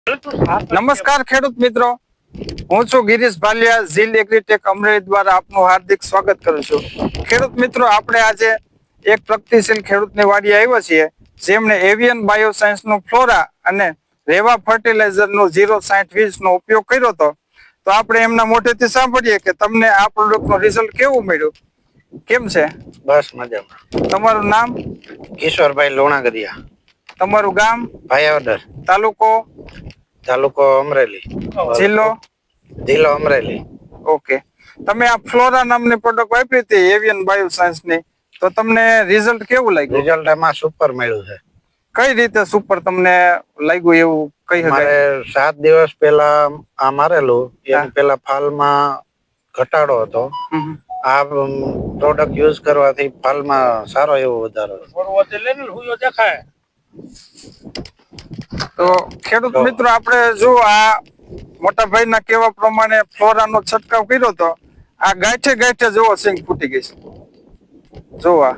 નમસ્કાર ખેડૂત મિત્રો, હું છું ગિરીશ ભાલિયા, ઝીલ એગ્રીટેક અમરેલી દ્વારા આપનું હાર્દિક સ્વાગત કરું છું. ખેડૂત મિત્રો, આપણે આજે એક પ્રગતિશીલ ખેડૂતની વાડીએ આવ્યા છીએ, જેમણે એવિયન બાયોસાયન્સનું ફ્લોરા અને રેવા ફર્ટિલાઇઝરનું 0-60-20 નો ઉપયોગ કર્યો હતો. તો આપણે એમના મોઢેથી સાંભળીએ કે તમને આ પ્રોડક્ટનું રિઝલ્ટ કેવું મળ્યું. કેમ છે? બસ મજામાં. તમારું નામ? કિશોરભાઈ લોણાગરિયા. તમારું ગામ? ભાયાવદર. તાલુકો અમરેલી. જિલ્લો અમરેલી. ઓકે. તમે આ ફ્લોરા નામની પ્રોડક્ટ વાપરી હતી એવિયન બાયોસાયન્સની, તો તમને રિઝલ્ટ કેવું લાગ્યું? રિઝલ્ટ એમાં સુપર મળ્યું છે. કઈ રીતે સુપર તમને લાગ્યું એવું કહી શકાય? મારે 7 દિવસ પહેલા આ મારેલું, એની પહેલા ફાલમાં ઘટાડો હતો. આ પ્રોડક્ટ યુઝ કરવાથી ફાલમાં સારો એવો વધારો. તો ખેડૂત મિત્રો, આપણે જો આ મોટા ભાઈના કહેવા પ્રમાણે ફ્લોરાનો છંટકાવ કર્યો તો આ ગાંઠે ગાંઠે જોવો સિંગ ફૂટી ગઈ છે. જોવા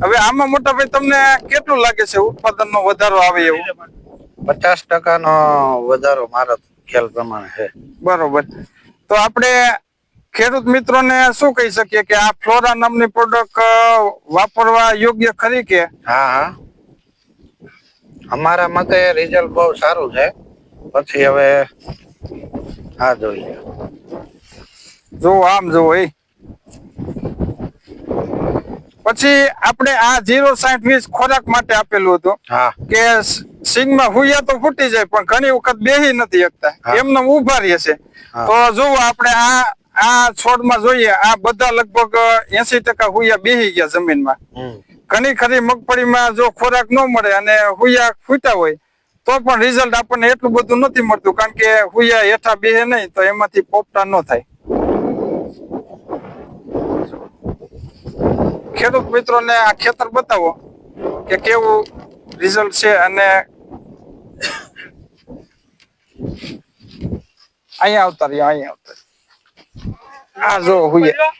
હવે આમાં મોટા ભાઈ તમને કેટલું લાગે છે ઉત્પાદનનો વધારો આવે એવું? 50% નો વધારો મારા ખ્યાલ પ્રમાણે છે. બરોબર. તો આપણે ખેડૂત મિત્રોને શું કહી શકીએ કે આ ફ્લોરા નામની પ્રોડક્ટ વાપરવા યોગ્ય ખરી કે? હા, અમારા મતે રિઝલ્ટ બહુ સારું છે. પછી હવે આ જોઈએ, જો આમ જોવો એ પછી આપણે આ 0-60-20 ખોરાક માટે આપેલું હતું કે સિંગમાં હુયા તો ફૂટી જાય પણ ઘણી વખત બેહી નથી શકતા, એમને ઉભા રહે છે. તો જોવો આપણે આ છોડમાં જોઈએ, આ બધા લગભગ 80% હુયા બેહી ગયા જમીનમાં. ઘણી ખરી મગફળીમાં જો ખોરાક ન મળે અને હુયા ફૂટ્યા હોય તો પણ રિઝલ્ટ આપણને એટલું બધું નથી મળતું, કારણ કે હુયા હેઠા બેહે નહીં તો એમાંથી પોપટા ન થાય. ખેડૂત મિત્રોને આ ખેતર બતાવો કે કેવું રિઝલ્ટ છે. અને અહીંયા આવતા રહ્યા, આ જો હુયા.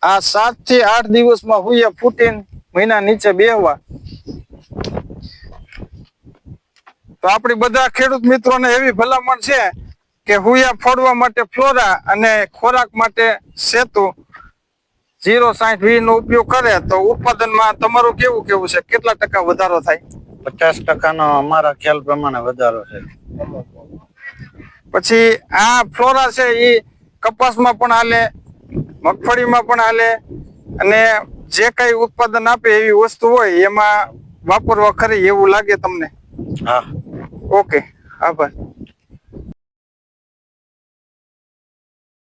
આ 7 થી 8 દિવસમાં હુયા ફૂટીને મહિના નીચે બેહવા. તો આપણી બધા ખેડૂત મિત્રોને એવી ભલામણ છે કે હુયા ફોડવા માટે ફ્લોરા અને ખોરાક માટે સેતુ 0-60-20 નો ઉપયોગ કરે તો ઉત્પાદનમાં તમારું કેવું છે? કેટલા ટકા વધારો થાય? 50% નો અમારા ખ્યાલ પ્રમાણે વધારો છે. પછી આ ફ્લોરા છે એ કપાસમાં પણ હાલે, મગફળીમાં પણ હાલે, અને જે કઈ ઉત્પાદન આપે એવી વસ્તુ હોય એમાં વાપરવા ખરી એવું લાગે તમને? હા. ઓકે, આભાર.